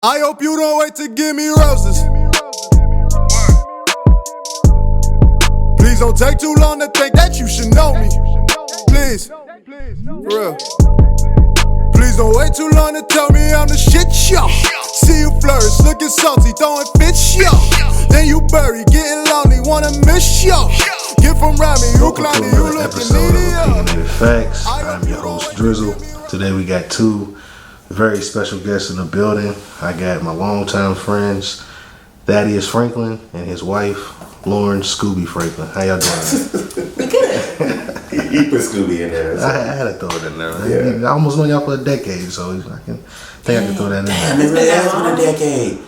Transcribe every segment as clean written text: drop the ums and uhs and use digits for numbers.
I hope you don't wait to give me roses. Please don't take too long to think that you should know me. Please, for real. Please don't wait too long to tell me I'm the shit, yo. See you flourish, looking salty, throwing fits, yo. Then you bury, getting lonely, wanna miss, yo. Get from around me, you climb me, you looking needy, yo. Facts. I'm your host Drizzle. Today we got two very special guests in the building. I got my longtime friends, Thaddeus Franklin and his wife, Lauren Scooby Franklin. How y'all doing? We good. You put Scooby in there. I had to throw it in there. I almost known y'all for a decade, so I can throw that in there. Damn, it really has been a decade.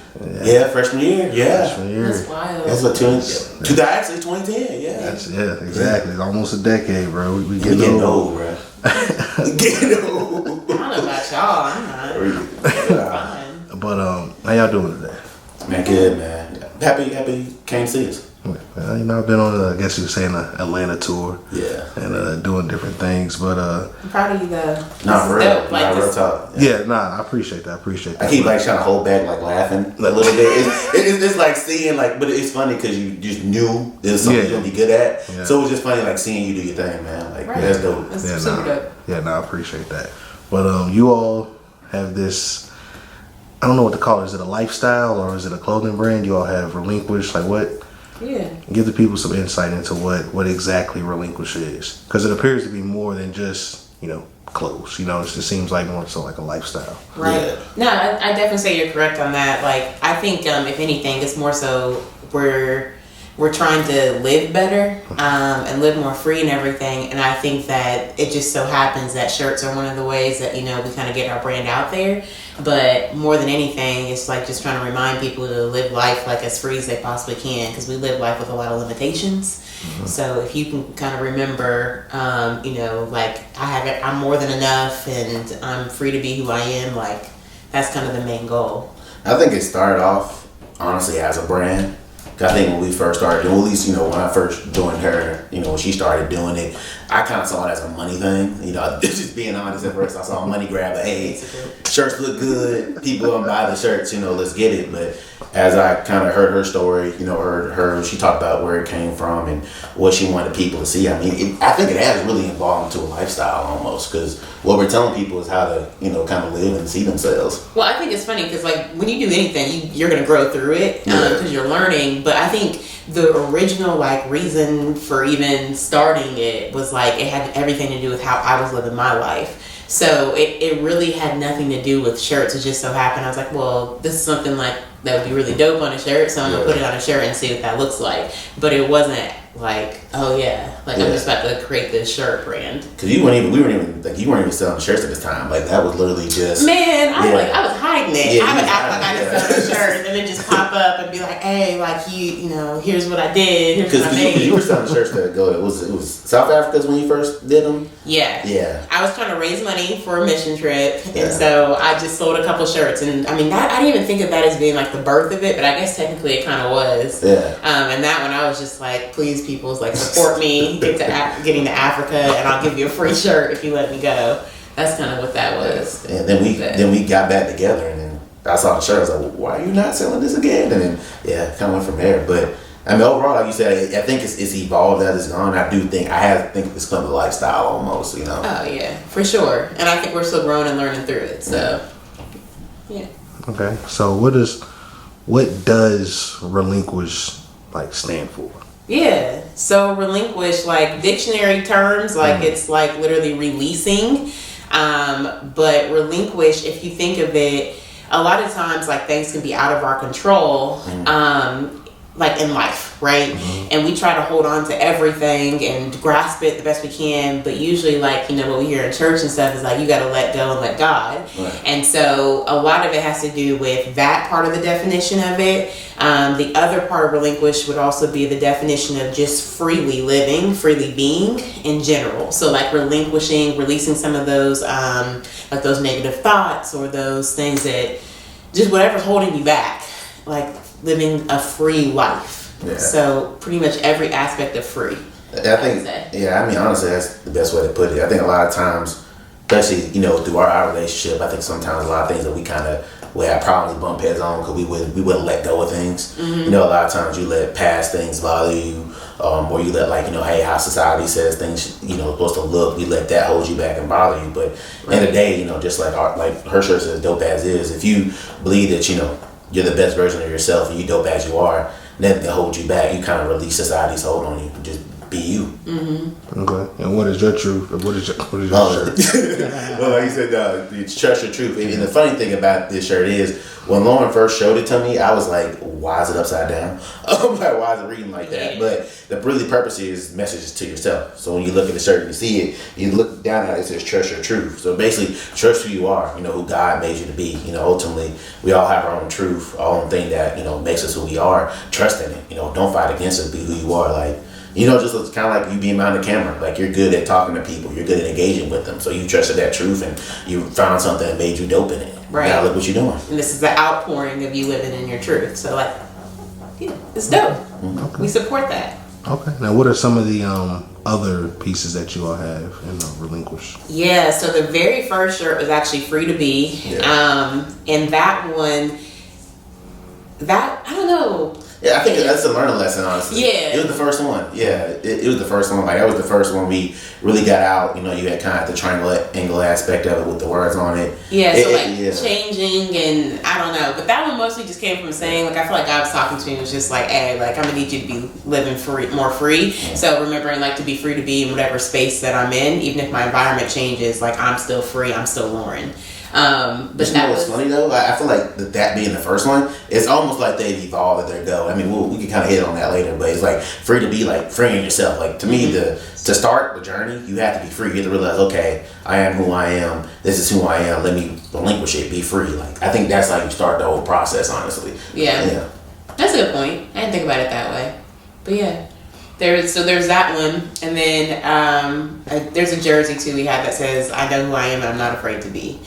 Yeah, freshman year. Yeah. Freshman year. That's wild. That's what 2010. Yeah. Yeah, exactly. It's almost a decade, bro. We We getting old, bro. We getting old. I don't know about y'all. I'm not. But how y'all doing today? Man, good, man. Happy came to see us. Well, I've been on, I guess you were saying, an Atlanta tour. Yeah. And doing different things, but I'm proud of you though. Not real. Dope. Not real talk. I appreciate that. I keep like trying to hold back, like laughing a little bit. It's like seeing but it's funny because you just knew there's something you're gonna be good at. Yeah. So it was just funny like seeing you do your thing, man. Like right. That's dope. That's super dope. I appreciate that. But you all have this, I don't know what to call it. Is it a lifestyle or is it a clothing brand? You all have Relinquish, like what? Yeah. Give the people some insight into what exactly Relinquish is, because it appears to be more than just clothes. It just seems like more so like a lifestyle. Right. Yeah. No, I definitely say you're correct on that. Like I think if anything, it's more so we're trying to live better and live more free and everything. And I think that it just so happens that shirts are one of the ways that we kind of get our brand out there. But more than anything, it's like just trying to remind people to live life like as free as they possibly can, because we live life with a lot of limitations. Mm-hmm. So if you can kind of remember, like I'm more than enough and I'm free to be who I am, like that's kind of the main goal. I think it started off honestly as a brand. I think when we first started doing, at least, when I first joined her, when she started doing it, I kind of saw it as a money thing. Just being honest, at first I saw a money grab, like, hey, shirts look good, people gonna buy the shirts, let's get it. But as I kind of heard her story, heard her, she talked about where it came from and what she wanted people to see. I mean, I think it has really evolved into a lifestyle almost, because what we're telling people is how to, kind of live and see themselves. Well, I think it's funny because, like, when you do anything, you're going to grow through it because you're learning. But I think the original, reason for even starting it was, it had everything to do with how I was living my life. So it really had nothing to do with shirts. It just so happened I was like, well, this is something that would be really dope on a shirt, so I'm going to put it on a shirt and see what that looks like. But it wasn't I'm just about to create this shirt brand. Because you weren't even selling shirts at this time. That was literally just... Man, I was hiding it. Yeah, I would act like I could sell shirts and then just pop up and be like, hey, here's what I did, here's what I made. Because you were selling shirts that go... It was South Africa's when you first did them? Yeah. Yeah. I was trying to raise money for a mission trip, and so I just sold a couple shirts. And I mean, I didn't even think of that as being the birth of it, but I guess technically it kind of was. Yeah. And that one I was just please, people, support me, getting to Africa, and I'll give you a free shirt if you let me go. That's kind of what that was. And then we got back together, and then I saw the shirt. I was like, why are you not selling this again? And then kind of went from there. But I mean, overall, like you said, I think it's evolved as it's gone. I think it's become a lifestyle almost. Oh yeah, for sure. And I think we're still growing and learning through it. So yeah. Okay, so what does Relinquish stand for? Yeah, so relinquish, dictionary terms, it's literally releasing. But relinquish, if you think of it, a lot of times things can be out of our control. In life, right? Mm-hmm. And we try to hold on to everything and grasp it the best we can, but usually what we hear in church and stuff is you got to let go and let God. Right. And so a lot of it has to do with that part of the definition of it. The other part of relinquish would also be the definition of just freely living, freely being in general. So relinquishing, releasing some of those those negative thoughts or those things that just whatever's holding you back, living a free life. Yeah. So pretty much every aspect of free. Honestly, that's the best way to put it. I think a lot of times, especially, through our relationship, I think sometimes a lot of things that we kind of we had problems, bump heads on because we wouldn't let go of things. You know, a lot of times you let past things bother you, or you let, like, you know, hey, how society says things, you know, supposed to look, you let that hold you back and bother you. But at the end of the day, you know, just like her shirt says, dope as is. If you believe that, you know, you're the best version of yourself and you dope as you are, nothing can hold you back. You kind of release society's hold on you. Just be you. Okay. And what is your truth? What is your shirt? Well, like you said, you trust your truth. And the funny thing about this shirt is, when Lauren first showed it to me, I was like, why is it upside down? I'm like, why is it reading like that? But the really purpose is messages to yourself. So when you look at the shirt and you see it, you look down at it, it says trust your truth. So basically, trust who you are, you know, who God made you to be. You know, ultimately, we all have our own truth, our own thing that, you know, makes us who we are. Trust in it. You know, don't fight against it. Be who you are. Like, you know, just it's kind of like you being behind the camera. Like, you're good at talking to people. You're good at engaging with them. So you trusted that truth and you found something that made you dope in it. Right. Now look what you're doing. And this is the outpouring of you living in your truth. So, like, yeah, it's dope. Okay. We support that. Okay. Now, what are some of the other pieces that you all have in Relinquish? Yeah, so the very first shirt was actually Free to Be. Yeah. And that one, I don't know. Yeah, I think that's a learning lesson, honestly. Yeah. It was the first one. Yeah, it was the first one. Like, that was the first one we really got out. You know, you had kind of the triangle aspect of it with the words on it. Yeah, so changing and I don't know. But that one mostly just came from saying, like, I feel like God was talking to me and was just like, hey, like, I'm going to need you to be living more free. Yeah. So remembering, like, to be free to be in whatever space that I'm in, even if my environment changes, like, I'm still free, I'm still Lauren. But you know what's funny though? I feel like that being the first one, it's almost like they've evolved at their go. I mean, we can kind of hit on that later, but it's like free to be, like freeing yourself. Like, to me, to start the journey, you have to be free. You have to realize, okay, I am who I am. This is who I am. Let me relinquish it. Be free. Like, I think that's how you start the whole process, honestly. Yeah. That's a good point. I didn't think about it that way, but yeah. There's that one, and then there's a jersey too we have that says, I know who I am and I'm not afraid to be.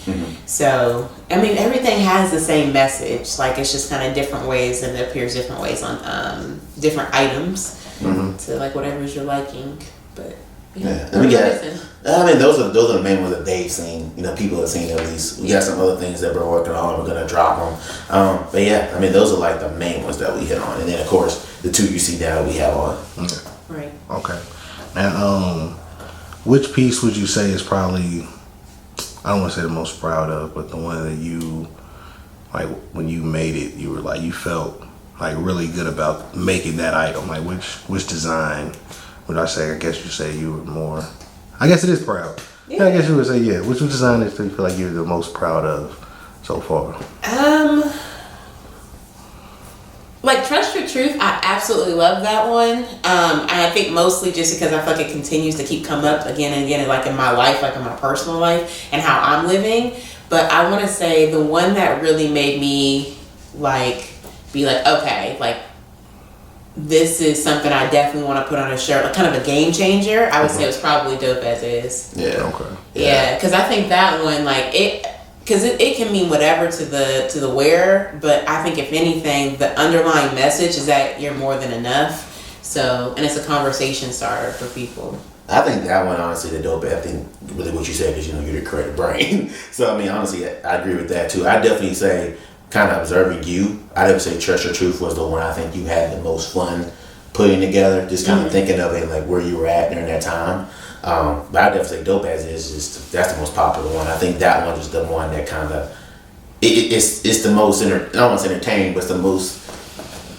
So, I mean, everything has the same message. Like, it's just kind of different ways, and it appears different ways on different items to, like, whatever's your liking. But yeah, and we got, I mean, those are the main ones that they've seen. You know, people have seen at least. We got some other things that we're working on. We're gonna drop them. But yeah, I mean, those are like the main ones that we hit on, and then of course the two you see now we have on. Right. Okay. Now, which piece would you say is probably, I don't want to say the most proud of, but the one that you, like, when you made it, you were like, you felt like really good about making that item? Like, which design would I say? I guess you say you were more, I guess it is proud. Yeah. I guess you would say, yeah. Which design do you feel like you're the most proud of so far? Like, Trust Your Truth, I absolutely love that one. And I think mostly just because I feel like it continues to keep coming up again and again, like in my life, like in my personal life and how I'm living. But I want to say the one that really made me, like, be like, okay, like, this is something I definitely want to put on a shirt, like kind of a game changer. I would say it was probably Dope As Is. Yeah. Okay. Yeah, because I think that one, like, because it can mean whatever to the wearer, but I think if anything, the underlying message is that you're more than enough. So, and it's a conversation starter for people. I think that one, honestly, the dope. I think really what you said, because, you know, you're the creative brain. So, I mean, honestly, I agree with that too. I definitely say, kind of observing you, I would say Trust Your Truth was the one I think you had the most fun putting together. Just kind of thinking of it, like where you were at during that time. But I definitely say Dope As Is, that's the most popular one. I think that one is the one that kind of, it's the most, I don't want to say entertaining, but it's the most,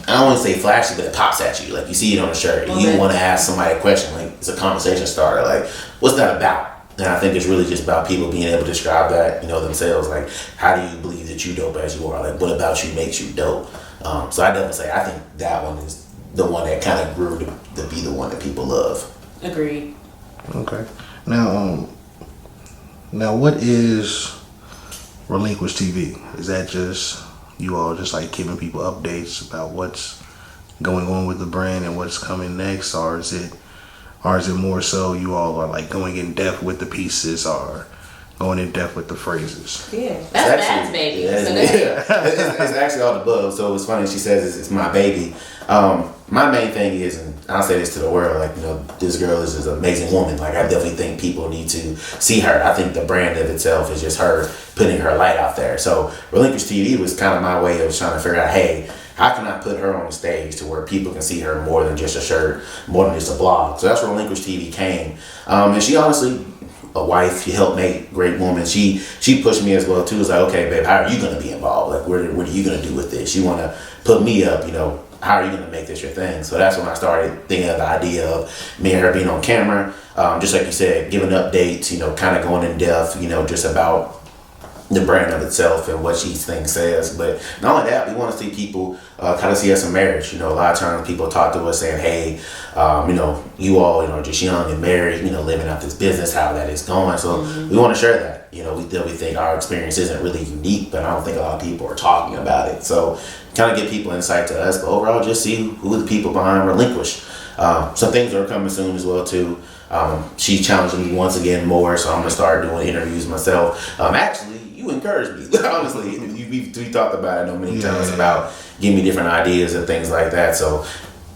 I don't want to say flashy, but it pops at you. Like, you see it on the shirt, and you want to ask somebody a question. Like, it's a conversation starter. Like, what's that about? And I think it's really just about people being able to describe that, you know, themselves. Like, how do you believe that you dope as you are? Like, what about you makes you dope? So I definitely say, I think that one is the one that kind of grew to be the one that people love. Agreed. Okay. Now what is Relinquish TV? Is that just you all just like giving people updates about what's going on with the brand and what's coming next, or is it more so you all are like going in depth with the pieces, or going in depth with the phrases. Yeah, that's Dad's baby. It's actually all the above. So it's funny. She says it's my baby. My main thing is, and I'll say this to the world, like, you know, this girl is an amazing woman. Like, I definitely think people need to see her. I think the brand of itself is just her putting her light out there. So Relinquish TV was kind of my way of trying to figure out, hey, how can I put her on the stage to where people can see her more than just a shirt, more than just a blog? So that's where Relinquish TV came. And she honestly, a wife, she helped make great woman. She pushed me as well too. It's like, okay, babe, how are you gonna be involved? Like, what are you gonna do with this? You wanna put me up, you know, how are you gonna make this your thing? So that's when I started thinking of the idea of me and her being on camera. Just like you said, giving updates, you know, kind of going in depth, you know, just about the brand of itself and what each thing says. But not only that, we want to see people kind of see us in marriage. You know, a lot of times people talk to us saying, hey, you know, you all, you know, just young and married, you know, living out this business, how that is going. So we want to share that. You know, we think our experience isn't really unique, but I don't think a lot of people are talking about it. So kind of give people insight to us, but overall just see who the people behind Relinquish. Some things are coming soon as well too. She challenged me once again more, so I'm gonna start doing interviews myself. Actually, you encouraged me. Honestly, we talked about it many times about giving me different ideas and things like that. So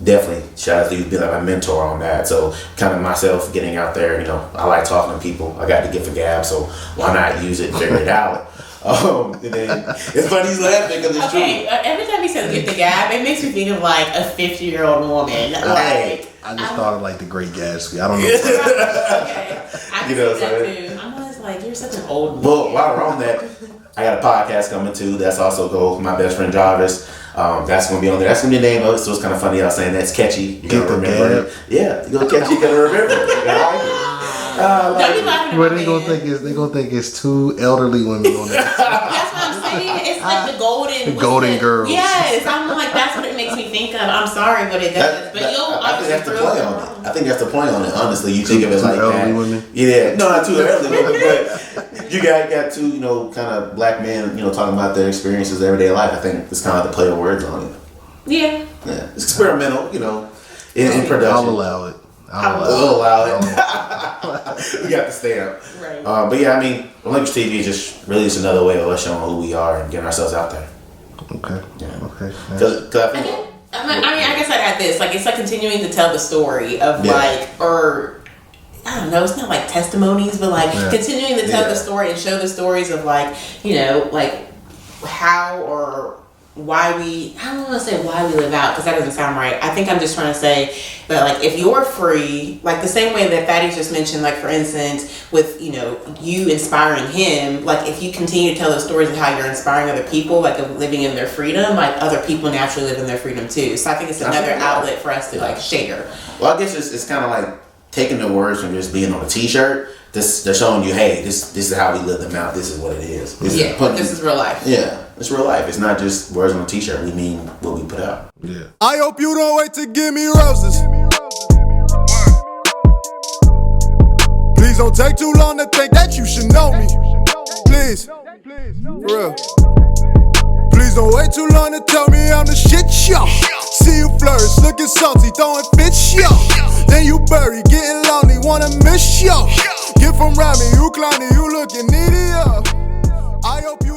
definitely shout out to you, be like my mentor on that. So kind of myself getting out there, you know, I like talking to people. I got the gift of gab, so why not use it and figure it out? And then it's funny he's laughing because it's true. Every time he says gift of gab, it makes me think of like a 50-year-old woman. Like, I just thought of like the Great Gatsby. I don't know. Okay, I can see that too. I'm always like, you're such an old man. Well, while we're on that, I got a podcast coming too. That's also go with my best friend Jarvis. That's gonna be on there. That's gonna be the name of it. So it's kind of funny. I was saying that's catchy. You gotta remember it. Yeah, you gonna catchy. You gotta remember it. You gotta like it. Don't be laughing Well, at they gonna think it's two elderly women on there. That's what I'm saying. It's like the golden girls. Yes, I'm like, that's what it makes me think of. I'm sorry, but it does. I think that's the play on it. I think that's the point on it. Honestly, you think of it like elderly that. Women? Yeah, no, not too elderly women, but you got two, you know, kind of black men, you know, talking about their experiences, everyday life. I think it's kind of the play of words on it. Yeah. It's experimental, you know, in production. I'll allow it. I'll allow it. We got the stamp. Right. But yeah, I mean, Relinquish TV is just really just another way of us showing who we are and getting ourselves out there. Okay. Yeah. Okay. Cause I think, I guess I'd add this. Like, it's like continuing to tell the story of like, or I don't know, it's not like testimonies, but like continuing to tell the story and show the stories of like, you know, like how or why I don't want to say why we live out, because that doesn't sound right. I think I'm just trying to say that, like, if you're free, like the same way that Thaddeus just mentioned, like, for instance, with, you know, you inspiring him, like, if you continue to tell those stories of how you're inspiring other people, like, of living in their freedom, like, other people naturally live in their freedom too. So I think it's another outlet for us to, like, share. Well, I guess it's kind of like taking the words from just being on a t-shirt. They're showing you, hey, this is how we live them out. This is what it is. This is real life. Yeah, it's real life. It's not just words on a t-shirt. We mean what we put out. Yeah. I hope you don't wait to give me roses. Please don't take too long to think that you should know me. Please, for real. Please don't wait too long to tell me I'm the shit, yo. See you flourish, looking salty, throwing fish, yo. Then you bury, getting lonely, wanna miss, yo. Get from around me, you clowny, you looking needy, yo. I hope you